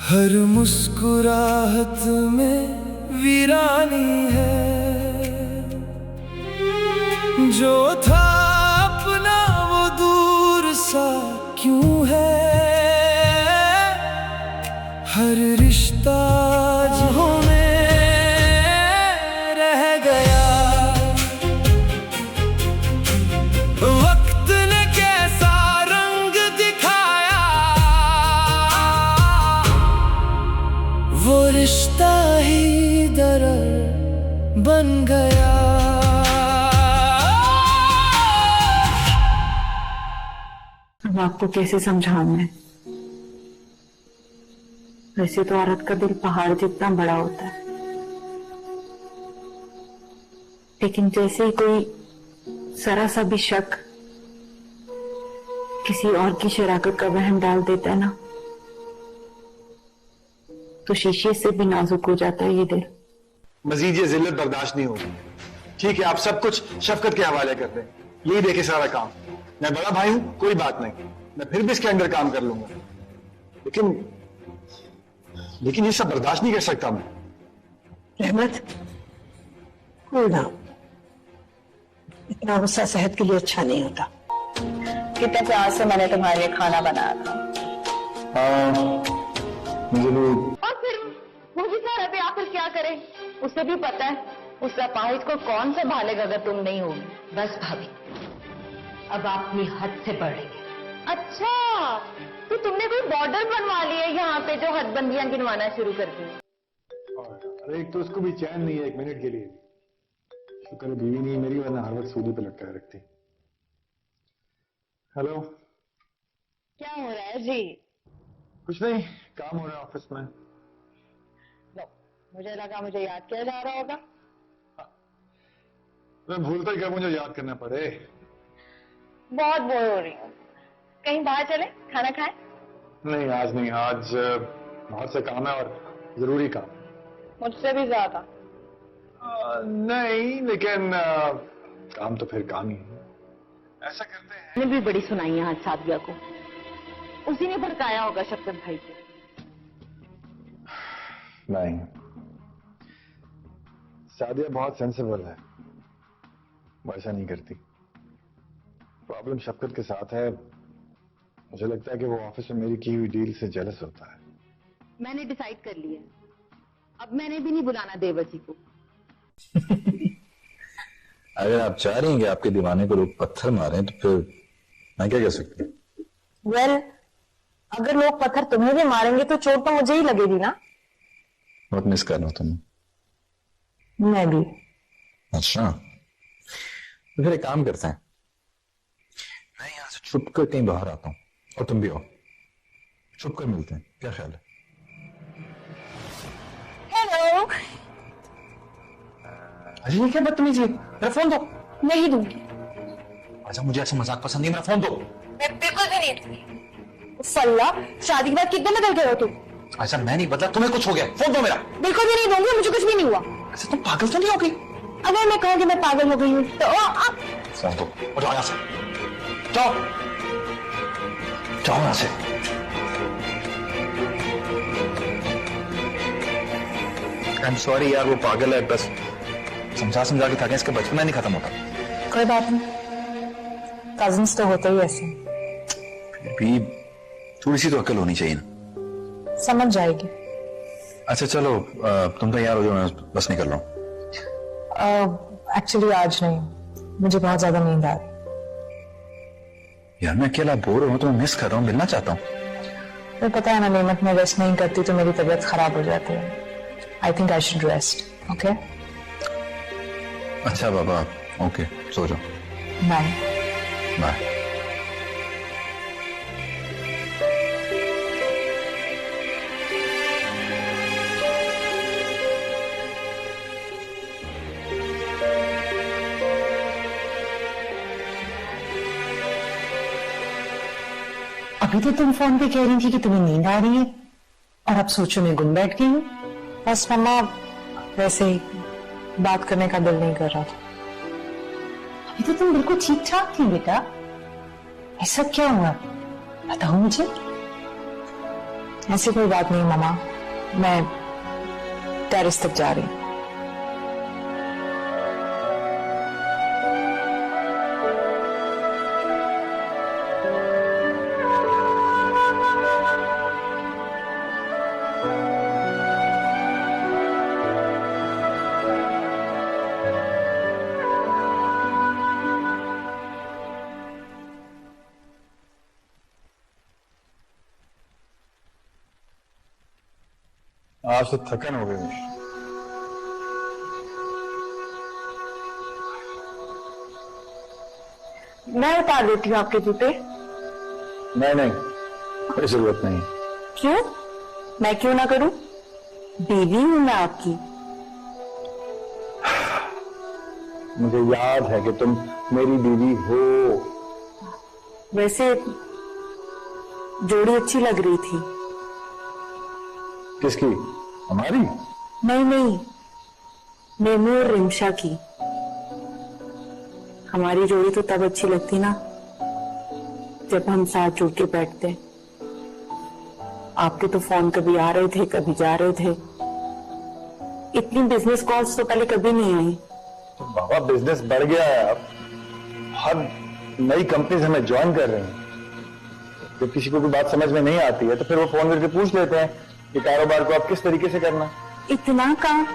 हर मुस्कुराहट में वीरानी है, जो था अपना वो दूर सा क्यों है। हर रिश्ता जहाँ में रह गया, वक्त ने कैसा रंग दिखाया, वो रिश्ता ही दर्द बन गया। अब आपको कैसे समझाऊं मैं? वैसे तो औरत का दिल पहाड़ जितना बड़ा होता है, लेकिन जैसे ही कोई जरा सा भी शक किसी और की शराकत का वहम डाल देता है ना, तो शीशे से भी नाजुक हो जाता है ये दिल। मजीद ये जिल्लत बर्दाश्त नहीं होगी। ठीक है, आप सब कुछ शफकत के हवाले कर दें, यही देखे सारा काम। मैं बड़ा भाई हूं, कोई बात नहीं, मैं फिर भी इसके अंदर काम कर लूंगा, लेकिन ये सब बर्दाश्त नहीं कर सकता मैं। रहमत, कूल डाउन। इतना गुस्सा सेहत के लिए अच्छा नहीं होता। कितने प्यार से मैंने तुम्हारे लिए खाना बनाया था। मुझे भी। और फिर वो बेचारा भी आखिर क्या करे? उसे भी पता है उस अपाहिज को कौन संभालेगा अगर तुम नहीं होगी। बस भाभी, अब आप अपनी हद से बढ़ रही हैं। अच्छा, तो तुमने कोई बॉर्डर बनवा लिया है यहाँ पे जो हदबंदियां गिनवाना शुरू कर दी? अरे एक तो उसको भी चैन नहीं है एक मिनट के लिए। शुक्र है बीवी नहीं मेरी, वरना हर वक्त सूली पे लटकाए रखती। हेलो, क्या हो रहा है जी? कुछ नहीं, काम हो रहा है ऑफिस में। लो, मुझे लगा मुझे याद किया जा रहा होगा। मैं भूलता ही क्या मुझे याद करना पड़े। बहुत बोर हो रही हूँ, कहीं बाहर चले, खाना खाएं? नहीं आज नहीं, आज बाहर से काम है और जरूरी काम। मुझसे भी ज्यादा। नहीं, लेकिन काम तो फिर काम ही है। ऐसा करते हैं। मैंने भी बड़ी सुनाई है आज सादिया को, उसी ने भड़काया होगा शफकत भाई को। नहीं, सादिया बहुत सेंसिबल है, वो ऐसा नहीं करती। प्रॉब्लम शफकत के साथ है। मुझे लगता है कि वो ऑफिस में मेरी की हुई डील से जेलस होता है। मैंने डिसाइड कर लिया, अब मैंने भी नहीं बुलाना देवसी को। अगर आप चाह रही हैं कि आपके दीवाने को लोग पत्थर मारें तो फिर मैं क्या कह सकती हूँ? वेल, अगर लोग पत्थर तुम्हें भी मारेंगे तो चोट तो मुझे ही लगेगी ना। बहुत मिस कर रहा हूं तुम्हें। मैं भी। अच्छा, तो फिर एक काम करते हैं, मैं यहाँ से छुप कर कहीं बाहर आता हूँ और तुम भी आओ, छुप कर मिलते हैं, क्या ख्याल है? हेलो। अरे ये क्या बदतमीजी है? मेरा फोन दो। नहीं दूंगी। अच्छा, मुझे ऐसा मजाक पसंद नहीं, मेरा फोन दो। मैं बिल्कुल भी नहीं दूंगी। फल्ला, शादी के बाद कितने बदल गए हो तुम? अच्छा, मैं नहीं बदला, तुम्हें कुछ हो गया, फोन दो मेरा। बिल्कुल भी नहीं दूंगी, मुझे कुछ भी नहीं हुआ। अच्छा, तुम पागल तो नहीं हो गई? अगर मैं कहूँ कि मैं पागल हो गई हूँ तो फोन दो और जाओ यहाँ से, जाओ जाओ यहाँ से। आई एम सॉरी यार, वो पागल है, बस समझा के थके, इसका बचपन नहीं खत्म होता। कोई बात नहीं, कजिन्स तो होते ही ऐसे। फिर भी थोड़ी सी तो अकल होनी चाहिए ना। समझ जाएगी। अच्छा चलो, तुम तैयार हो जाओ, मैं बस निकल रहा हूँ। एक्चुअली आज नहीं, मुझे बहुत ज्यादा नींद आ रही। यार मैं अकेला बोर हूँ, तो मैं मिस कर रहा हूँ, मिलना चाहता हूँ। मुझे पता है, मैं नेमत में रेस्ट नहीं करती तो मेरी तबीयत खराब हो जाती है। I think I should rest. Okay? अच्छा बाबा, ओके, सो जाओ। बाय। बाय। अभी तो तुम फोन पे कह रही थी कि तुम्हें नींद आ रही है, और अब सोचो मैं गुम बैठ गई हूँ। बस मम्मा, वैसे ही बात करने का दिल नहीं कर रहा था। अभी तो तुम बिल्कुल ठीक ठाक थी बेटा, ऐसा क्या हुआ बताओ मुझे। ऐसी कोई बात नहीं मामा, मैं टेरेस तक जा रही हूँ। आज तो थकन हो गई मुझे। मैं उतार देती हूँ आपके जूते। नहीं, कोई जरूरत नहीं। क्यों? मैं क्यों ना करूं? बीवी हूं मैं आपकी। मुझे याद है कि तुम मेरी बीवी हो। वैसे जोड़ी अच्छी लग रही थी। किसकी? हमारी? नहीं, मेमू और रिमशा की। हमारी जोड़ी तो तब अच्छी लगती ना जब हम साथ जुड़ के बैठते। आपके तो फोन कभी आ रहे थे, कभी जा रहे थे। इतनी बिजनेस कॉल्स तो पहले कभी नहीं आई। तो बाबा बिजनेस बढ़ गया है अब। हर नई कंपनीज हमें ज्वाइन कर रही हैं। जब किसी को भी बात समझ में नहीं आती है तो फिर वो फोन करके पूछ लेते हैं कि कारोबार को आप किस तरीके से करना। इतना काम?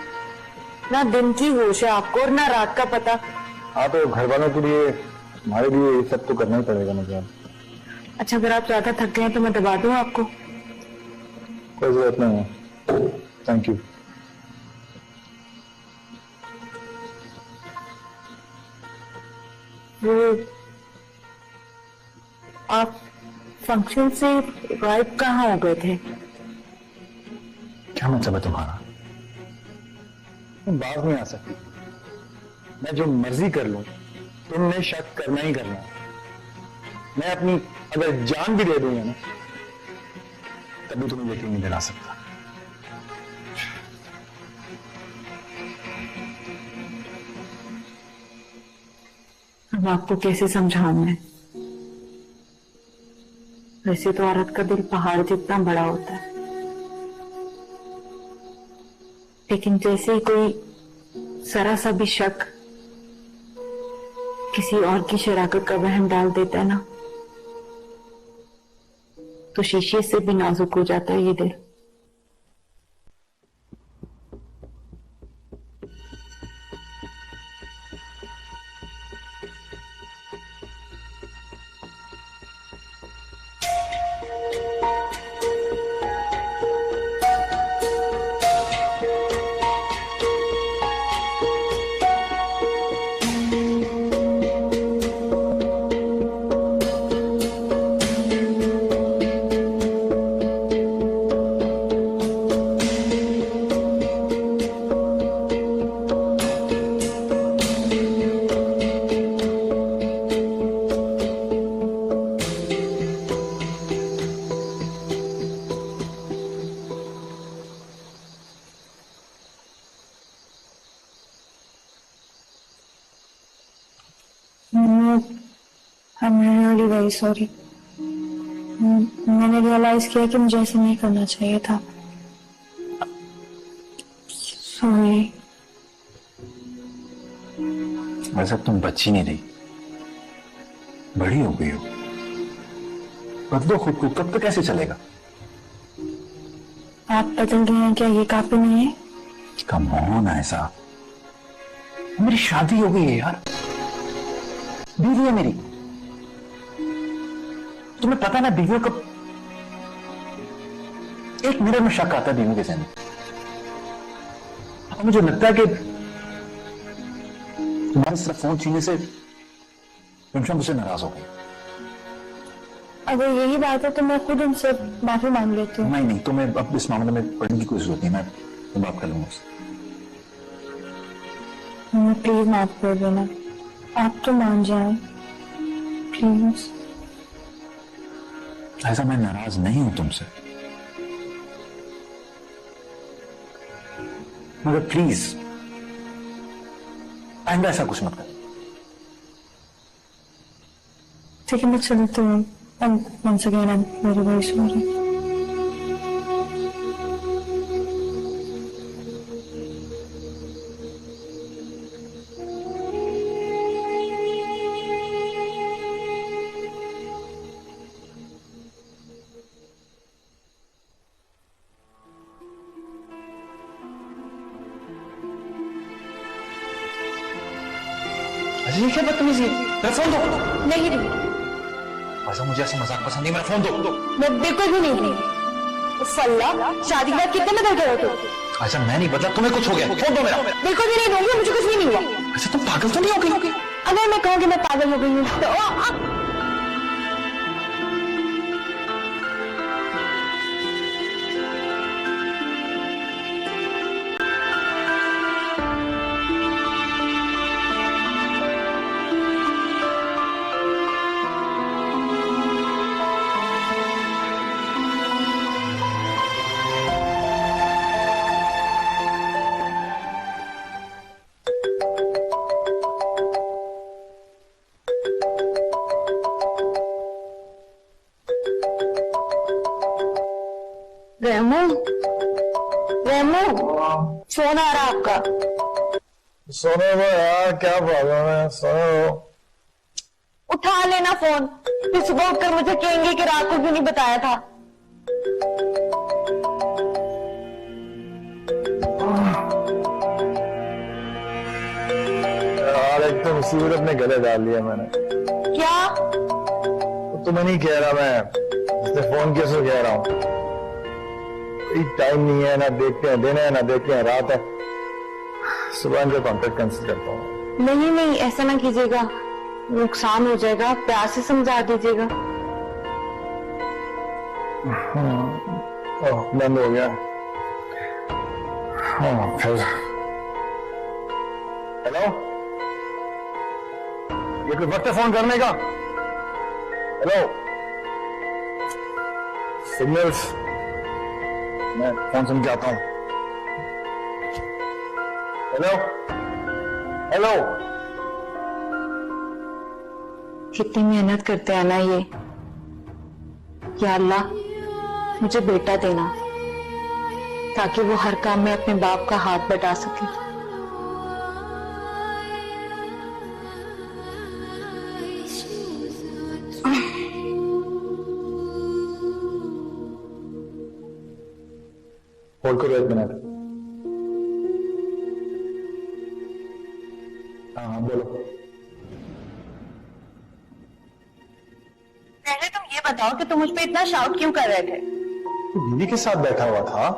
ना दिन की होश है आपको और ना रात का पता। हाँ, तो घर वालों के लिए, हमारे लिए ये सब तो करना ही पड़ेगा मुझे। अच्छा, अगर आप ज्यादा थक गए तो मैं दबा दूं आपको? कोई जरूरत नहीं है, थैंक यू। वो आप फंक्शन से गायब कहाँ हो गए थे? क्या मतलब है तुम्हारा? तुम बात नहीं आ सकती। मैं जो मर्जी कर लूं, तुमने शक करना ही करना। मैं अपनी अगर जान भी दे दूंगा ना, तभी तुम्हें यकीन नहीं दिला सकता। अब आपको कैसे समझाऊं मैं? वैसे तो औरत का दिल पहाड़ जितना बड़ा होता है, लेकिन जैसे ही कोई जरा सा भी शक किसी और की शराकत का वहम डाल देता है ना, तो शीशे से भी नाजुक हो जाता है ये दिल। I'm really very sorry. मैंने रियलाइज किया कि मुझे ऐसे नहीं करना चाहिए था। सॉरी। वैसे तुम बच्ची नहीं रही, बड़ी हो गई हो। बदलो खुद को, कब तक ऐसे चलेगा? आप बदल गए हैं क्या? ये काफी नहीं है? कम ऑन ऐसा, मेरी शादी हो गई है यार, बीवी है मेरी। तुम्हें पता ना बीवियों का एक मिनट में शक आता है बीवियों के जहन में। मुझे लगता है कि तुम्हारे सिर्फ फोन छीनने से रिमशा मुझसे नाराज हो गई। अगर यही बात है तो मैं खुद उनसे माफी मांग लेती हूँ। नहीं, तुम्हें अब इस मामले में पढ़ने की कोई जरूरत नहीं। मैं बात कर लूंगा उससे। प्लीज माफ कर देना, आप तो मान जाए प्लीज। ऐसा मैं नाराज नहीं हूं तुमसे, मगर प्लीज आइंदा ऐसा कुछ मत कर। ठीक है, मैं चलती हूँ। Once again, I'm very, very sorry. ये क्या बदतमीजी है? मेरा फोन दो। नहीं दी, ऐसा मुझे ऐसा मजाक पसंद नहीं, मेरा फोन दो। मैं बिल्कुल भी नहीं दी। फल्ला, शादी के बाद कितने बदल गए हो तुम? अच्छा मैं नहीं बदला, तुम्हें कुछ हो गया, फोन दो मेरा। बिल्कुल भी नहीं दूंगी, मुझे कुछ भी नहीं हुआ। अच्छा तुम पागल तो नहीं हो गई? अगर मैं कहूँ कि मैं पागल हो गई हूँ तो रेमो, रेमो, फोन आ रहा आपका। सोने को यार, क्या प्रॉब्लम है? सोने को। उठा लेना फोन, फिर सुबह उठकर मुझे कहेंगे कि रात को क्यों नहीं बताया था। यार एक तो मुसीबत अपने गले डाल लिया मैंने। क्या? तुम्हें नहीं कह रहा मैं, जिसने फोन किया उसको कह रहा हूँ। टाइम नहीं है, ना देखते हैं दिन है, ना देखते हैं रात है। सुबह इनका कॉन्ट्रैक्ट कैंसिल करता हूँ। नहीं नहीं, ऐसा ना कीजिएगा, नुकसान हो जाएगा। प्यार से समझा दीजिएगा। बंद हो गया। हाँ फिर हेलो, ये कोई वक्त है फोन करने का? हेलो, सिग्नल्स, मैं फोन सुन के आता हूं। Hello hello. कितनी मेहनत करते हैं ना ये। या अल्लाह, मुझे बेटा देना ताकि वो हर काम में अपने बाप का हाथ बटा सके। होल्ड करो 1 मिनट। हाँ बोलो। पहले तुम ये बताओ कि तुम मुझ पे इतना शाउट क्यों कर रहे थे? बीवी के साथ बैठा हुआ था।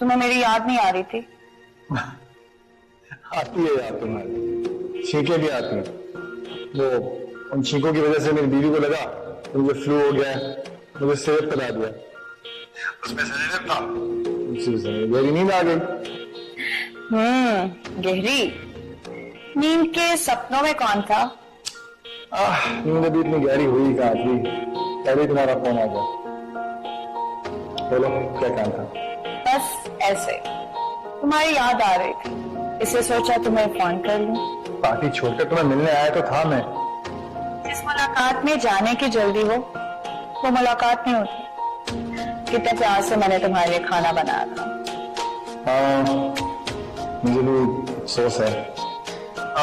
तुम्हें मेरी याद नहीं आ रही थी? आती है याद तुम्हारी, छींकें भी आती हैं। वो उन छींकों की वजह से मेरी बीवी को लगा तो मुझे फ्लू हो गया, मुझे सिरप पिला दिया। उसमें सिरप था, गहरी नींद आ गई। गहरी नींद के सपनों में कौन था? नींद अभी इतनी गहरी हुई कहाँ थी, पहले तुम्हारा फोन आ गया। बोलो क्या काम था? बस ऐसे तुम्हारी याद आ रही थी, इसलिए सोचा तुम्हें फोन कर लूं। पार्टी छोड़कर तुम्हें मिलने आया तो था मैं। जिस मुलाकात में जाने की जल्दी हो वो मुलाकात नहीं होती। कितने प्यार से मैंने तुम्हारे लिए खाना बनाया था। हाँ मुझे भी अफसोस है,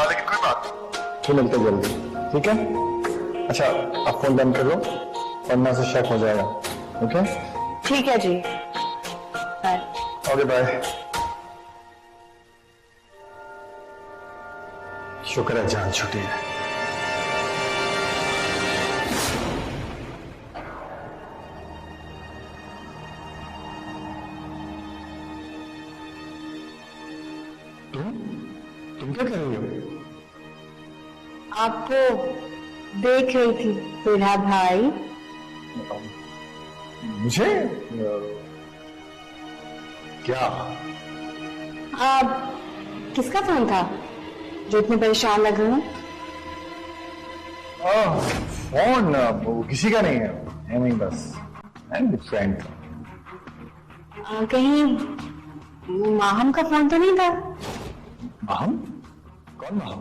लेकिन कोई बात, फिर मिलते जल्दी, ठीक है? अच्छा आप फोन बंद कर लो वरना से शक हो जाएगा। ओके ठीक है जी, बाय। Okay bye. शुक्र है जान छुट्टी है। तुम क्या कर रही हो? आपको देख रही थी दूल्हा भाई। मुझे क्या? आप किसका फोन था जो इतने परेशान लग रहे हैं? फोन वो किसी का नहीं है नहीं, बस फ्रेंड। कहीं माहम का फोन तो नहीं था? माहम? कौन माहम?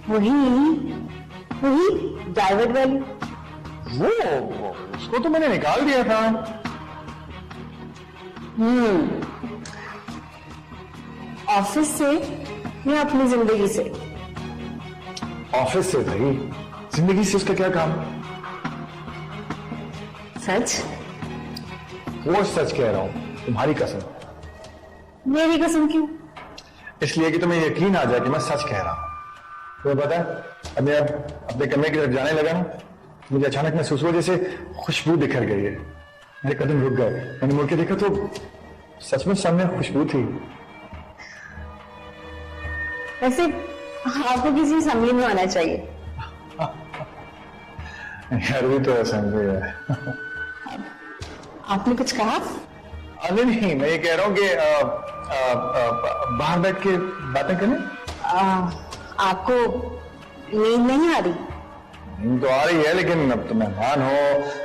वही ड्राइवर वाली। वो उसको तो मैंने निकाल दिया था। ऑफिस से या अपनी जिंदगी से? ऑफिस से भाई, जिंदगी से उसका क्या काम? सच? वो सच कह रहा हूं, तुम्हारी कसम। मेरी कसम क्यों? इसलिए कि तुम्हें यकीन आ जाए कि मैं सच कह रहा हूं। तुम्हें पता है, अब मैं अपने कमरे की तरफ जाने लगा ना, मुझे अचानक महसूस हुआ जैसे खुशबू बिखर गई है। मेरे कदम रुक गए, मैंने मुड़ के देखा तो सचमुच सामने खुशबू थी। वैसे आपको किसी समझ में आना चाहिए। यार भी तो ऐसा है। आपने कुछ कहा? अरे नहीं, मैं ये कह रहा हूँ कि बाहर बैठ के बातें करें। आपको नींद नहीं आ रही? नींद तो आ रही है, लेकिन अब तुम मेहमान हो,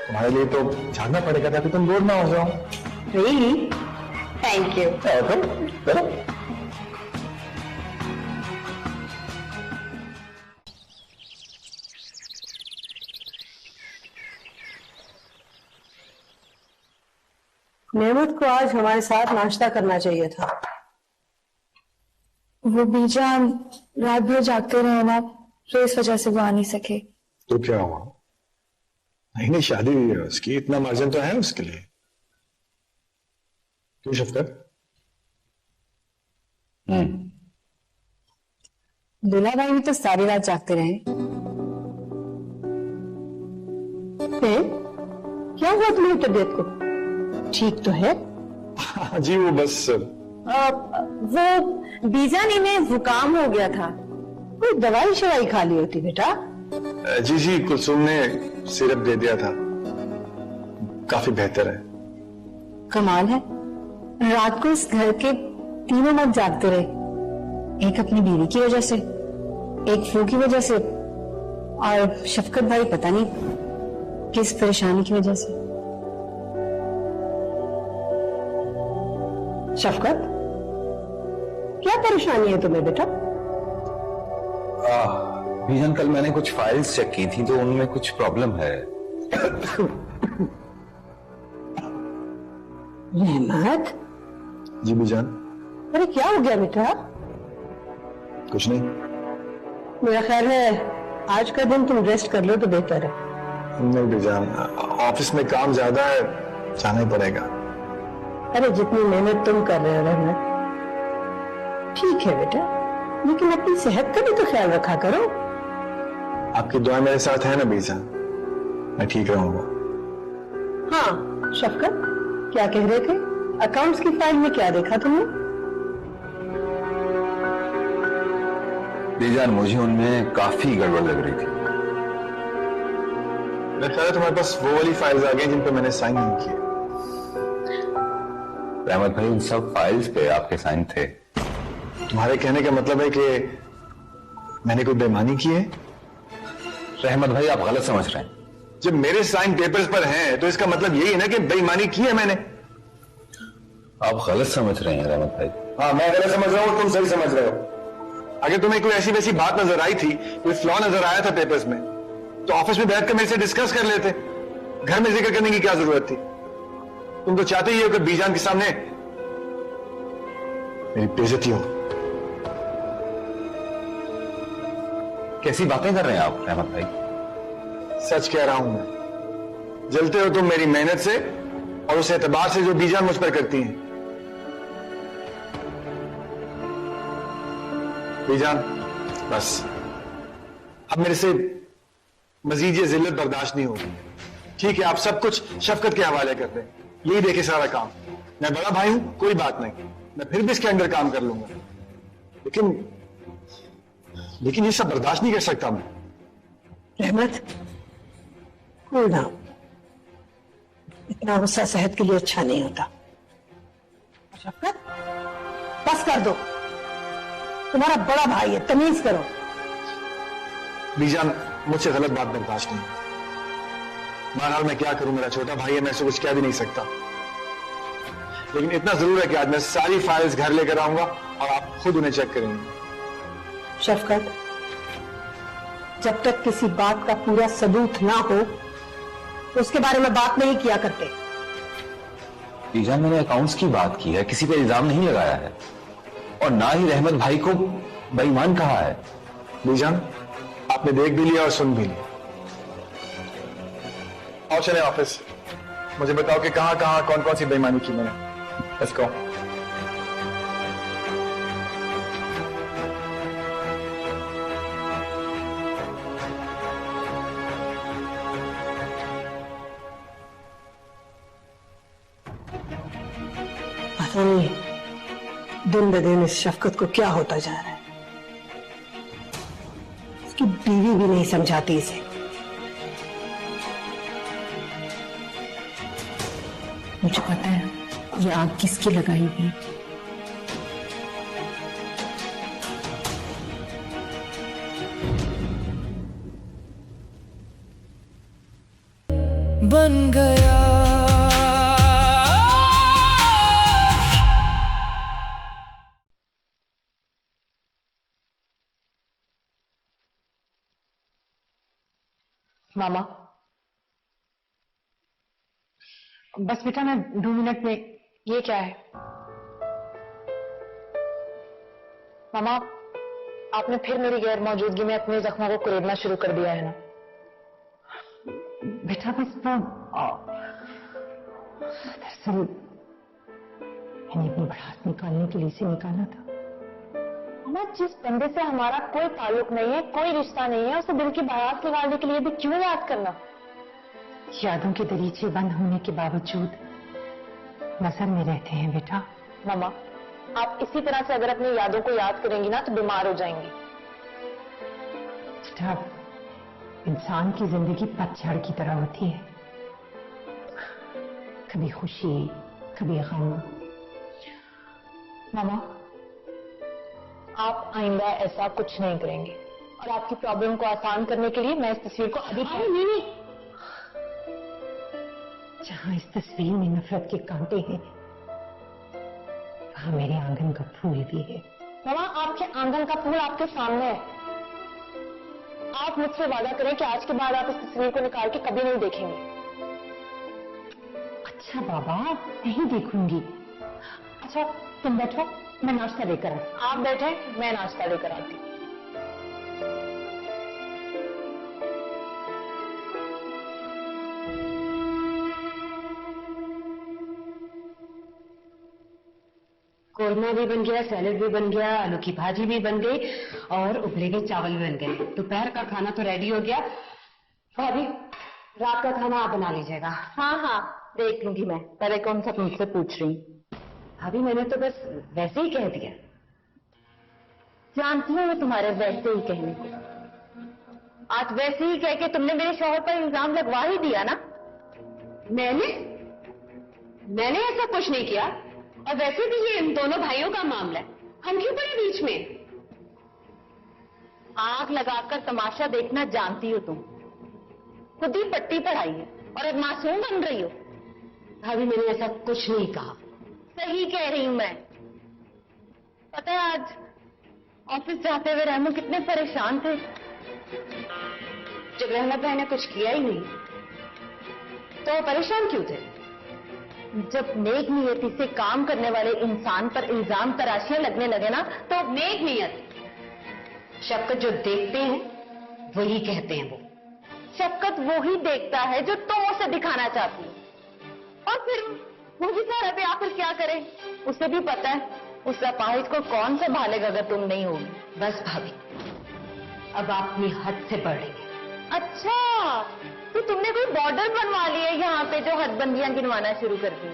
तुम्हारे लिए तो जागना पड़ेगा ताकि तुम बोर ना हो जाओ। Really? Thank you. चलो। नेमत को आज हमारे साथ नाश्ता करना चाहिए था। वो बीजान रात भर जागते रहे ना, तो इस वजह से वो आ नहीं सके। तो क्या हुआ? नहीं, शादी हुई है उसकी, इतना मार्जिन तो है उसके लिए। क्यों शफकत? दूल्हा भाई भी तो सारी रात जागते रहे। क्या हुआ तुम्हारी तबीयत को? ठीक तो है? हाँ जी, वो बस वो बीजान इन्हें जुकाम हो गया था। कोई दवाई शवाई खा ली होती बेटा? जी कुलसुम ने सिरप दे दिया था, काफी बेहतर है। कमाल है, रात को इस घर के तीनों मर्द जागते रहे। एक अपनी बीवी की वजह से, एक फ्लू की वजह से, और शफकत भाई पता नहीं किस परेशानी की वजह से। शफकत, क्या परेशानी है तुम्हें बेटा? बीजान, कल मैंने कुछ फाइल्स चेक की थी तो उनमें कुछ प्रॉब्लम है। रहमत, जी बीजान। अरे क्या हो गया बेटा? कुछ नहीं। मेरा ख्याल है आज का दिन तुम रेस्ट कर लो तो बेहतर है। नहीं बीजान, ऑफिस में काम ज्यादा है, जाना ही पड़ेगा। अरे जितनी मेहनत तुम कर रहे हो रहमत, ठीक है बेटा, लेकिन अपनी सेहत का भी तो ख्याल रखा करो। आपकी दुआ मेरे साथ है ना बीजान, मैं ठीक रहूंगा। हाँ शफकत, क्या कह रहे थे? अकाउंट्स की फाइल में क्या देखा तुमने? बीजान, मुझे उनमें काफी गड़बड़ लग रही थी। मेरा ख्याल है तुम्हारे पास वो वाली फाइल्स आ गई जिन पर मैंने साइन नहीं किए। रहमत भाई, उन सब फाइल्स पे आपके साइन थे। तुम्हारे कहने का मतलब है कि मैंने कोई बेईमानी की है? रहमत भाई, आप गलत समझ रहे हैं। जब मेरे साइन पेपर्स पर हैं तो इसका मतलब यही है ना कि बेईमानी की है मैंने। आप गलत समझ रहे हैं रहमत भाई। हाँ, मैं गलत समझ रहा हूँ, तुम सही समझ रहे हो। अगर तुम्हें कोई ऐसी वैसी बात नजर आई थी, कोई फ्लॉ नजर आया था पेपर्स में, तो ऑफिस में बैठकर मेरे से डिस्कस कर लेते। घर में जिक्र करने की क्या जरूरत थी? तुम तो चाहते ही हो कि बीजान के सामने मेरी बेइज्जती हो। कैसी बातें कर रहे हैं आप रहमत भाई? सच कह रहा हूं मैं। जलते हो तुम मेरी मेहनत से और उस एतबार से जो बीजान मुझ पर करती हैं। बीजान, बस अब मेरे से मजीद ये जिल्लत बर्दाश्त नहीं होगी। ठीक है, आप सब कुछ शफकत के हवाले कर दें, यही देखे सारा काम। मैं बड़ा भाई हूं, कोई बात नहीं, मैं फिर भी इसके अंदर काम कर लूंगा, लेकिन ये सब बर्दाश्त नहीं कर सकता मैं। रहमत, कूल डाउन, इतना गुस्सा सेहत के लिए अच्छा नहीं होता। शफकत, बस कर दो, तुम्हारा बड़ा भाई है, तमीज करो। बीजान, मुझसे गलत बात बर्दाश्त नहीं। बहरहाल मैं क्या करूं, मेरा छोटा भाई है, मैं उससे कुछ कह भी नहीं सकता। लेकिन इतना जरूर है कि आज मैं सारी फाइल्स घर लेकर आऊंगा और आप खुद उन्हें चेक करेंगे। शफकत, जब तक किसी बात का पूरा सबूत ना हो तो उसके बारे में बात नहीं किया करते। बीजान, मैंने अकाउंट्स की बात की है, किसी पे इल्जाम नहीं लगाया है, और ना ही रहमत भाई को बेईमान कहा है। बीजान, आपने देख भी लिया और सुन भी लिया। और चले ऑफिस, मुझे बताओ कि कहां कहां कौन कौन सी बेईमानी की मैंने। Let's go. सुनिए, दिन ब दिन इस शफकत को क्या होता जा रहा है। उसकी बीवी भी नहीं समझाती इसे। मुझे पता है ये आग किसकी लगाई हुई। बन गया मामा, बस बेटा मैं 2 मिनट में। ये क्या है मामा? आपने फिर मेरी गैर मौजूदगी में अपने जख्मों को कुरेदना शुरू कर दिया है ना? बेटा बस वो दरअसल मैंने अपनी भड़ास निकालने के लिए इसे निकाला था। मामा, जिस बंदे से हमारा कोई ताल्लुक नहीं है, कोई रिश्ता नहीं है, उसे दिल की बारात निकालने के लिए भी क्यों याद करना? यादों के दरीचे बंद होने के बावजूद नजर में रहते हैं बेटा। मामा, आप इसी तरह से अगर अपनी यादों को याद करेंगी ना तो बीमार हो जाएंगी। बेटा, इंसान की जिंदगी पतझड़ की तरह होती है, कभी खुशी कभी गम। मामा, आप आइंदा ऐसा कुछ नहीं करेंगे और आपकी प्रॉब्लम को आसान करने के लिए मैं इस तस्वीर को अभी नहीं। जहां इस तस्वीर में नफरत के कांटे हैं, वहां मेरे आंगन का फूल भी है। मामा, आपके आंगन का फूल आपके सामने है। आप मुझसे वादा करें कि आज के बाद आप इस तस्वीर को निकाल के कभी नहीं देखेंगे। अच्छा बाबा, नहीं देखूंगी। अच्छा तुम बैठो, मैं नाश्ता लेकर आती। आप बैठे, मैं नाश्ता लेकर आती। कोरमा भी बन गया, सैलेड भी बन गया, आलू की भाजी भी बन गई और उबले हुए चावल भी बन गए। दोपहर का खाना तो रेडी हो गया। भाभी, रात का खाना आप बना लीजिएगा। हाँ हाँ, देख लूंगी मैं। पहले कौन सा मुझसे पूछ रही? भाभी, मैंने तो बस वैसे ही कह दिया। जानती हूँ मैं तुम्हारे वैसे ही कहने को। आज वैसे ही कह के तुमने मेरे शौहर पर इल्जाम लगवा ही दिया ना? मैंने ऐसा कुछ नहीं किया। और वैसे भी ये इन दोनों भाइयों का मामला है, हम क्यों पड़े बीच में? आग लगाकर तमाशा देखना जानती हो तुम। खुद ही पट्टी पढ़ाई है और अब मासूम बन रही हो। भाभी, मैंने ऐसा कुछ नहीं कहा। सही कह रही हूं मैं। पता है, आज ऑफिस जाते हुए रहमो कितने परेशान थे। जब रहमत भाई ने कुछ किया ही नहीं तो वो परेशान क्यों थे? जब नेक नियति से काम करने वाले इंसान पर इल्जाम तराशियां लगने लगे ना तो नेक नियत शफकत जो देखते हैं वही कहते हैं। वो शफकत वो ही देखता है जो तुम उसे दिखाना चाहती हो। और फिर मुझे सारा पे आखिर क्या करे? उसे भी पता है उस अपाहिज को कौन संभालेगा अगर तुम नहीं होगी। बस भाभी, अब आप अपनी हद से बढ़ रही हैं। अच्छा, तो तुमने कोई बॉर्डर बनवा लिया है यहाँ पे जो हदबंदियां गिनवाना शुरू कर दी?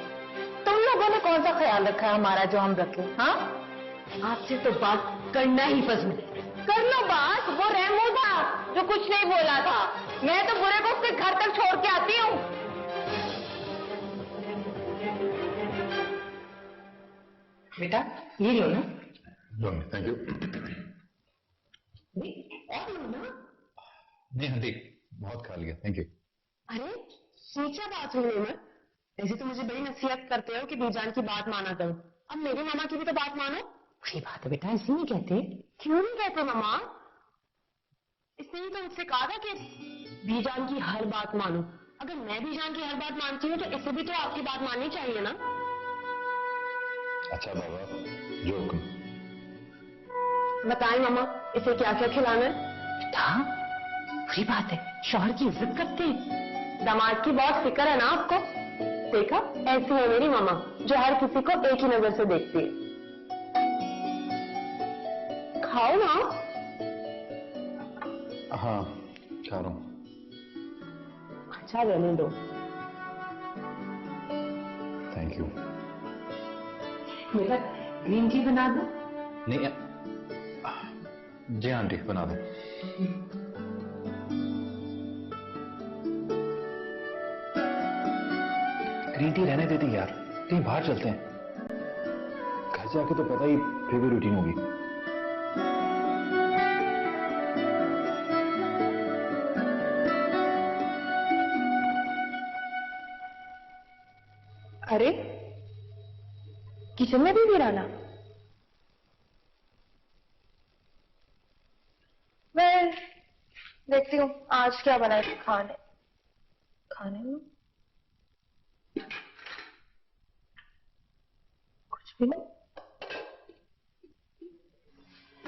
तुम लोगों ने कौन सा ख्याल रखा है हमारा जो हम रखें? हाँ, आपसे तो बात करना ही पसंद है। कर लो बात। वो रहमो था जो कुछ नहीं बोला था। मैं तो बुरे को उसके घर तक छोड़ के आती हूँ। बेटा, ये लो ना। Thank you. और लो ना। नहीं आंटी, बहुत खा लिया, थैंक यू। अरे नीचा बात हुई मत। ऐसे तो मुझे बड़ी नसीहत करते हो कि बीजान की बात माना करो। अब मेरे मामा की भी तो बात मानो। बड़ी बात है बेटा, ऐसे नहीं कहते। क्यों नहीं कहते मामा? इसने ही तो मुझसे कहा था कि बीजान की हर बात मानो। अगर मैं बीजान की हर बात मानती हूँ तो इसे भी तो आपकी बात माननी चाहिए ना। अच्छा बाबा, जो हुक्म। बताएं मामा, इसे क्या क्या खिलाना है? बेटा, बुरी बात है, शौहर की इज्जत करते हैं। दामाद की बहुत फिक्र है ना आपको। देखा, ऐसी है मेरी मामा जो हर किसी को एक ही नजर से देखती है। खाओ ना। हाँ, खा रहा हूँ। अच्छा, रहने दो। Thank you. बेटा ग्रीन टी बना दो। नहीं जी आंटी बना दो। ग्रीन टी रहने देती यार, कहीं बाहर चलते हैं। घर जाके तो पता ही फिर भी रूटीन होगी। अरे किचन में भी वीराना। मैं देखती हूँ आज क्या बना है खाने खाने में। कुछ भी नहीं।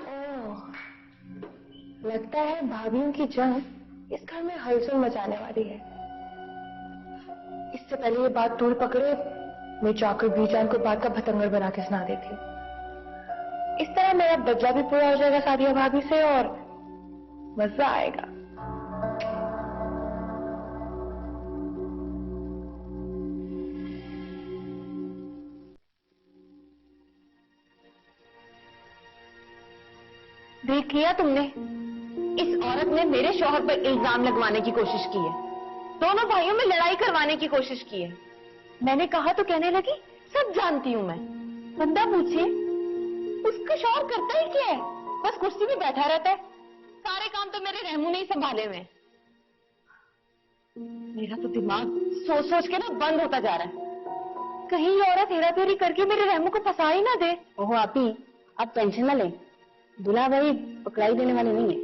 ओह, लगता है भाभियों की जंग इस घर में हलचल मचाने वाली है। इससे पहले ये बात तूल पकड़े, मैं जाकर बीजान को बात का भतंगर बना के सुना देती हूँ। इस तरह मेरा बदला भी पूरा हो जाएगा सादिया भाभी से और मजा आएगा। देख लिया तुमने, इस औरत ने मेरे शौहर पर इल्जाम लगवाने की कोशिश की है, दोनों भाइयों में लड़ाई करवाने की कोशिश की है। मैंने कहा तो कहने लगी सब जानती हूं मैं। बंदा पूछिए उसका शौहर करता ही क्या है, बस कुर्सी में बैठा रहता है। सारे काम तो मेरे रहमू ने ही संभाले हुए। मेरा तो दिमाग सोच सोच के ना बंद होता जा रहा है। कहीं ये औरत हेरा फेरी करके मेरे रहमू को फंसा ही ना दे। ओहो आपी, आप टेंशन ना लें, दूल्हा भाई पकड़ाई देने वाले नहीं है।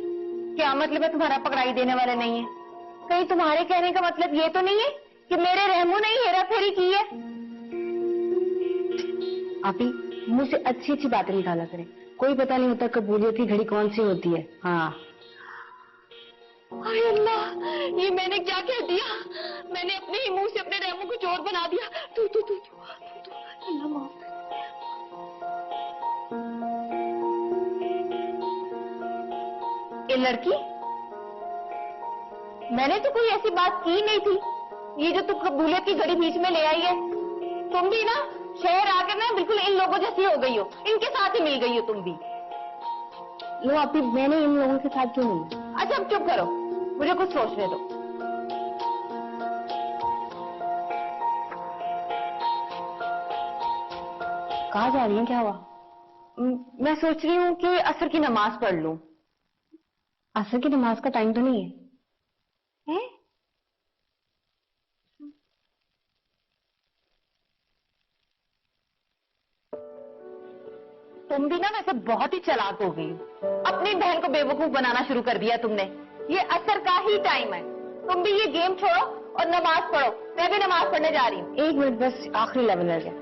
क्या मतलब है तुम्हारा पकड़ाई देने वाले नहीं है? कहीं तुम्हारे कहने का मतलब ये तो नहीं है कि मेरे रहमू ने ही हेरा फेरी की है? आपी मुंह से अच्छी अच्छी बातें निकाला करें, कोई पता नहीं होता कबूलियत की घड़ी कौन सी होती है। हाँ हाय अल्लाह, ये मैंने क्या कह दिया? मैंने अपने ही मुंह से अपने रहमू को चोर बना दिया। तू तू तू तू अल्लाह माफ कर। ये लड़की, मैंने तो कोई ऐसी बात की नहीं थी। ये जो तू कबूलियत की घड़ी बीच में ले आई है, तुम भी ना शहर आकर ना बिल्कुल इन लोगों जैसी हो गई हो, इनके साथ ही मिल गई हो तुम भी। लो आपी, मैंने इन लोगों के साथ क्यों नहीं। अच्छा अब चुप करो, मुझे कुछ सोचने दो। कहाँ जा रही हैं, क्या हुआ? मैं सोच रही हूँ कि असर की नमाज पढ़ लूं। असर की नमाज का टाइम तो नहीं है। हैं? तुम भी ना वैसे बहुत ही चालाक हो गई हो। अपनी बहन को बेवकूफ बनाना शुरू कर दिया तुमने। ये असर का ही टाइम है, तुम भी ये गेम छोड़ो और नमाज पढ़ो। मैं भी नमाज पढ़ने जा रही हूँ। एक मिनट बस, आखिरी लेवल रह गया।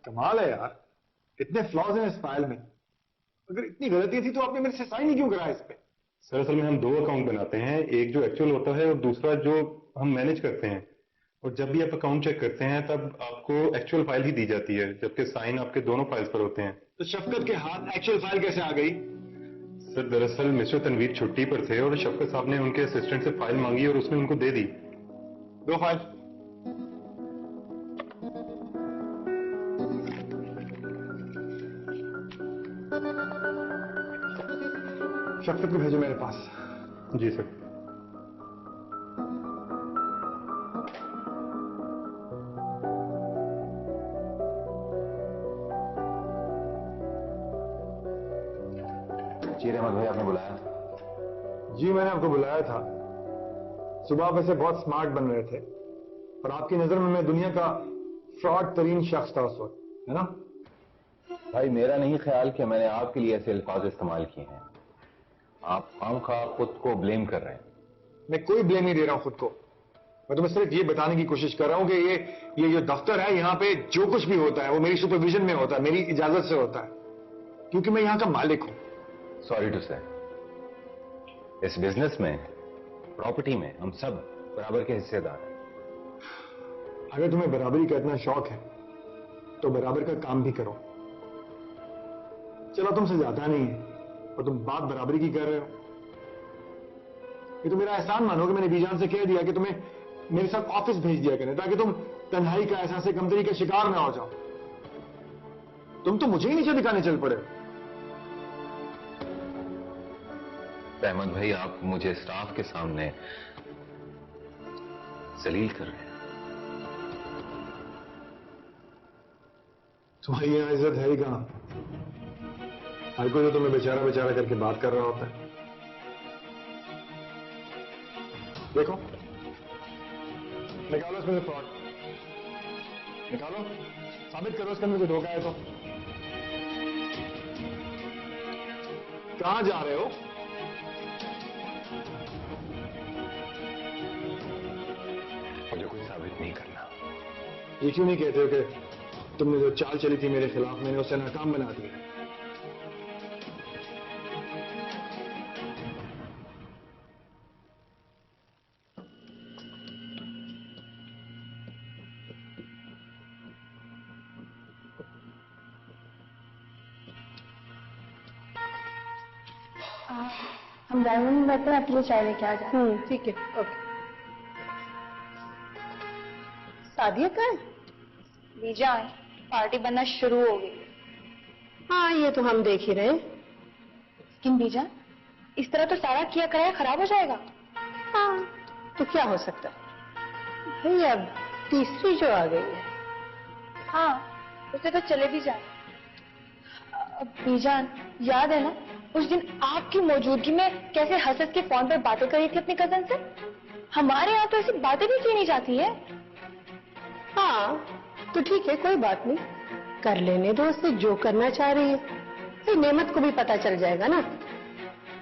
कमाल है यार, इतने फ्लॉज हैं इस फाइल में। अगर इतनी गलती थी तो आपने मेरे से साइन ही क्यों कराया इस पे? सर असल में हम दो अकाउंट बनाते हैं, एक जो एक्चुअल होता है और दूसरा जो हम मैनेज करते हैं। और जब भी आप अकाउंट चेक करते हैं तब आपको एक्चुअल फाइल ही दी जाती है, जबकि साइन आपके दोनों फाइल्स पर होते हैं। तो शफकत के हाथ एक्चुअल फाइल कैसे आ गई? सर दरअसल मिस्टर तनवीर छुट्टी पर थे और शफकत साहब ने उनके असिस्टेंट से फाइल मांगी और उसने उनको दे दी। दो फाइल। शफकत को भेजो मेरे पास। जी सर। जी रहमत भाई, आपने बुलाया? जी मैंने आपको बुलाया था। सुबह वैसे बहुत स्मार्ट बन रहे थे और आपकी नजर में मैं दुनिया का फ्रॉड तरीन शख्स था उस वक्त, है ना? भाई मेरा नहीं ख्याल कि मैंने आपके लिए ऐसे अल्फाज इस्तेमाल किए हैं। आप खामखा खुद को ब्लेम कर रहे हैं। मैं कोई ब्लेम नहीं दे रहा हूं खुद को। मैं तुम्हें सिर्फ ये बताने की कोशिश कर रहा हूं कि ये जो दफ्तर है, यहाँ पे जो कुछ भी होता है वो मेरी सुपरविजन में होता है, मेरी इजाजत से होता है, क्योंकि मैं यहाँ का मालिक हूं। सॉरी टू से, इस बिजनेस में, प्रॉपर्टी में हम सब बराबर के हिस्सेदार हैं। अगर तुम्हें बराबरी का इतना शौक है तो बराबर का काम भी करो। चलो तुमसे ज्यादा नहीं है और तुम बात बराबरी की कर रहे हो। ये तो मेरा एहसान मानो कि मैंने बीजान से कह दिया कि तुम्हें मेरे साथ ऑफिस भेज दिया करें ताकि तुम तन्हाई का एहसास कमतरी का शिकार ना हो जाओ। तुम तो मुझे ही नीचे दिखाने चल पड़े। अहमद भाई, आप मुझे स्टाफ के सामने जलील कर रहे हैं। तुम्हारी यहां इज्जत है ही कहां? हर कोई तो तुम्हें बेचारा बेचारा करके बात कर रहा होता है। देखो, निकालो इसमें से फ्रॉड, निकालो, साबित करो इसके अंदर कोई धोखा है तो। कहां जा रहे हो? मुझे कुछ साबित नहीं करना। ये क्यों नहीं कहते हो कि तुमने जो चाल चली थी मेरे खिलाफ, मैंने उसे नाकाम बना दिया? हम ड्राइवर में बैठे हैं, आपके लिए चाय लेके आ जाए। ठीक है, ओके। सादिया का है? बीजा, पार्टी बनना शुरू हो गई। हाँ, ये तो हम देख ही रहे हैं। लेकिन बीजा, इस तरह तो सारा किया कराया खराब हो जाएगा। हाँ, तो क्या हो सकता है भाई, अब तीसरी जो आ गई है। हाँ, उसे तो चले भी जाए। अब बीजान, याद है ना उस दिन आपकी मौजूदगी में कैसे हंस हंस के फोन पर बातें करी थी अपनी कजन से? हमारे यहाँ तो ऐसी बातें भी की नहीं जाती है। हाँ, तो ठीक है, कोई बात नहीं, कर लेने दो उससे जो करना चाह रही है। फिर नेमत को भी पता चल जाएगा ना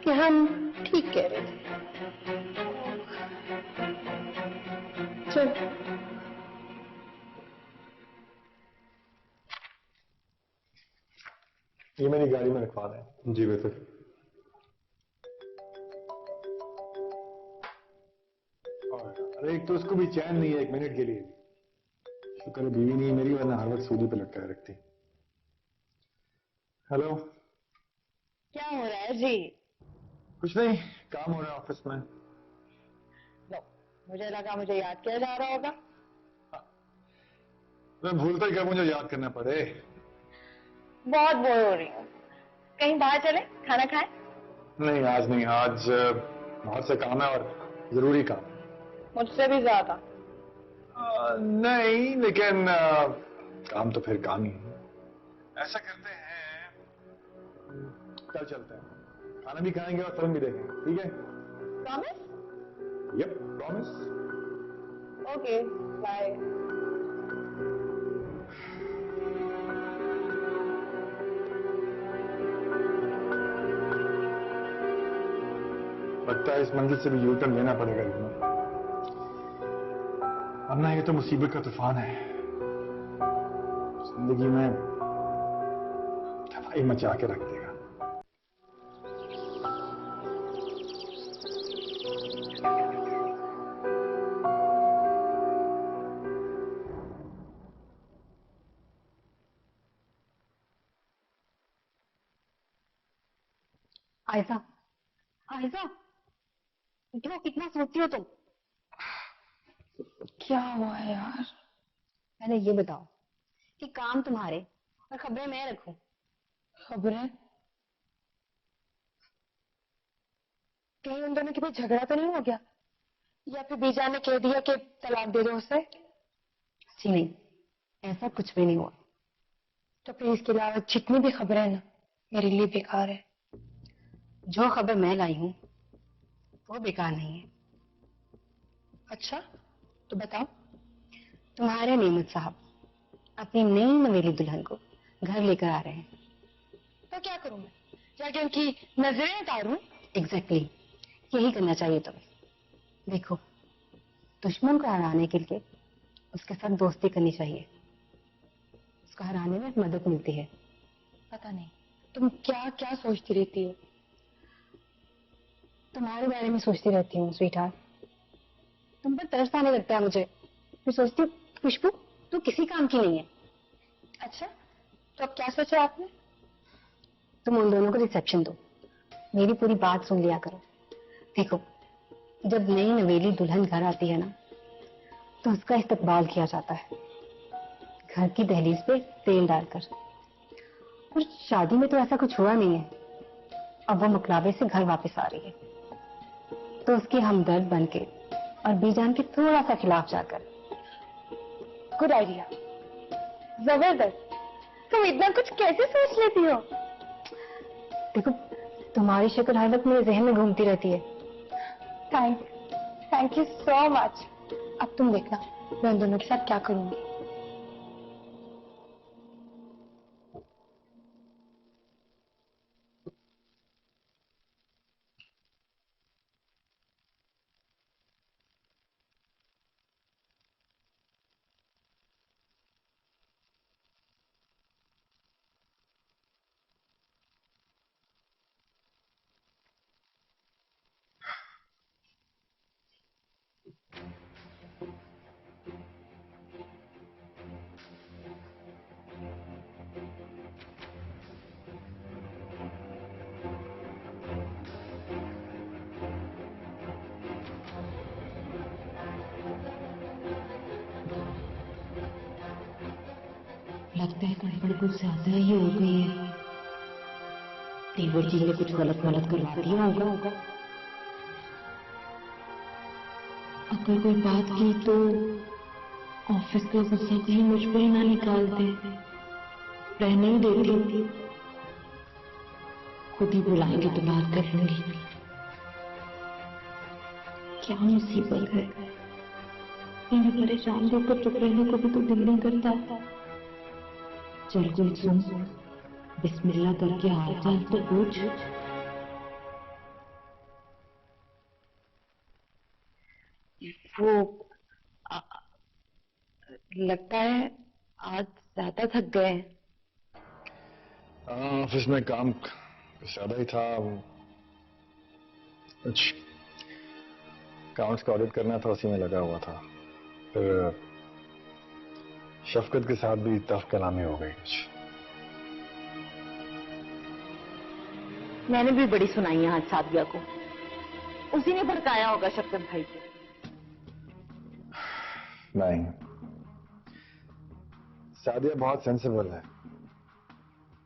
कि हम ठीक कह रहे थे। चल। ये मेरी गाड़ी में रखवा दें। जी बेहतर। अरे एक तो उसको भी चैन नहीं है एक मिनट के लिए। शुक्र है बीवी नहीं मेरी, वरना हर वक्त सूदी पे लटकाए रखती। हेलो, क्या हो रहा है जी? कुछ नहीं, काम हो रहा है ऑफिस में। लो, मुझे लगा मुझे याद किया जा रहा होगा। मैं भूलता ही क्या मुझे याद करना पड़े। बहुत बोर हो रही हूँ, कहीं बाहर चले, खाना खाएं? नहीं आज नहीं, आज बाहर से काम है और जरूरी काम है। मुझसे भी ज्यादा। नहीं, लेकिन काम तो फिर काम ही है। ऐसा करते हैं, कल चलते हैं, खाना भी खाएंगे और फिल्म भी देखेंगे, ठीक है? Promise? Yup, promise. Okay, bye. लगता है इस मंजिल से भी यू टर्न लेना पड़ेगा इतना, वरना ये तो मुसीबत का तूफान है, जिंदगी में तबाही मचा के रख देगा। आयजा, आयजा, उठो, कितना सोचती हो तुम? क्या हुआ है यार? पहले ये बताओ कि काम तुम्हारे और खबरें मैं रखूं? खबरें? कहीं उन दोनों के बीच झगड़ा तो नहीं हो गया, या फिर बीजा ने कह दिया कि तलाक दे दो उसे? जी नहीं, ऐसा कुछ भी नहीं हुआ। तो फिर इसके अलावा जितनी भी खबरें हैं ना, मेरे लिए बेकार है। जो खबर मैं लाई हूं वो बेकार नहीं है। अच्छा, तो बताओ। तुम्हारे नेमत साहब अपनी नई नवेली दुल्हन को घर लेकर आ रहे हैं। तो क्या करूं मैं? जाके उनकी नजरें उतारूं? एग्जैक्टली, यही करना चाहिए तुम्हें। देखो, दुश्मन को हराने के लिए उसके साथ दोस्ती करनी चाहिए, उसको हराने में मदद मिलती है। पता नहीं तुम क्या क्या सोचती रहती हो। तुम्हारे बारे में सोचती रहती हूँ स्वीटहार्ट। तुम पर तरस आने लगता है मुझे। मैं सोचती हूँ खुशबू तू किसी काम की नहीं है। अच्छा, तो अब क्या सोचा आपने? तुम उन दोनों को रिसेप्शन दो, मेरी पूरी बात सुन लिया करो। देखो, जब नई नवेली दुल्हन घर आती है ना, तो उसका इस्तकबाल किया जाता है, घर की दहलीज पे तेल डालकर। और शादी में तो ऐसा कुछ हुआ नहीं है। अब वो मुकलावे से घर वापस आ रही है, तो उसकी हमदर्द बनके और बीजान के थोड़ा सा खिलाफ जाकर। गुड आइडिया, जबरदस्त। तुम इतना कुछ कैसे सोच लेती हो? देखो, तुम्हारी शक्ल हर वक्त मेरे जहन में घूमती रहती है। Thank you so much. अब तुम देखना मैं उन दोनों के साथ क्या करूंगी। लगता है गड़बड़ कुछ ज्यादा ही हो गई है। तेवर जी ने कुछ गलत करवा दिया होगा। अगर कोई बात की तो ऑफिस का गुस्सा कहीं मुझ पर ही ना निकाल दे। रहने ही देती, खुद ही बुलाएंगे तो बात कर लूंगी। क्या मुसीबत है, इन्हें परेशान देखकर चुप रहने को भी तो दिल नहीं करता। चल कोई सुन, बिस्मिल्लाह करके हाल चाल तो पूछ। वो लगता है आज ज्यादा थक गए हैं। हाँ, ऑफिस में काम कुछ ज्यादा ही था। कुछ अकाउंट्स का ऑडिट करना था, उसी में लगा हुआ था। फिर शफकत के साथ भी तफ कलामी हो गई कुछ। मैंने भी बड़ी सुनाई है आज सादिया को। उसी ने भड़काया होगा शफकत भाई को। नहीं, सादिया बहुत सेंसिबल है,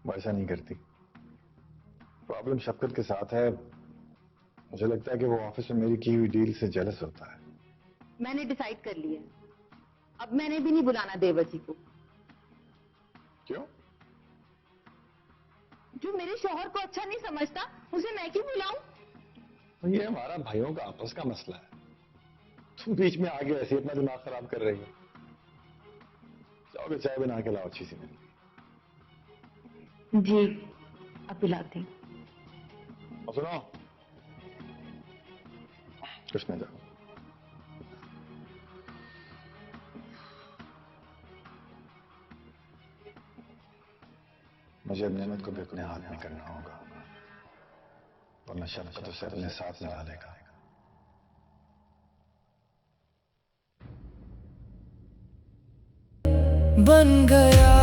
वो ऐसा नहीं करती। प्रॉब्लम शफकत के साथ है। मुझे लगता है कि वो ऑफिस में मेरी की हुई डील से जेलस होता है। मैंने डिसाइड कर लिया, अब मैंने भी नहीं बुलाना देवसी को। क्यों? जो मेरे शौहर को अच्छा नहीं समझता उसे मैं क्यों बुलाऊं? तो ये हमारा भाइयों का आपस का मसला है। तुम बीच में आगे ऐसे अपना दिमाग खराब कर रही हो। जाओगे चाय बना के लाओ अच्छी सी मेरी। जी अब पिलाती हूँ। और सुनो, कुछ नहीं, जाओ। मुझे अब नेमत को भी अपने हाथ में करना होगा, वरना शफकत उसे अपने साथ मिला लेगा। बन गया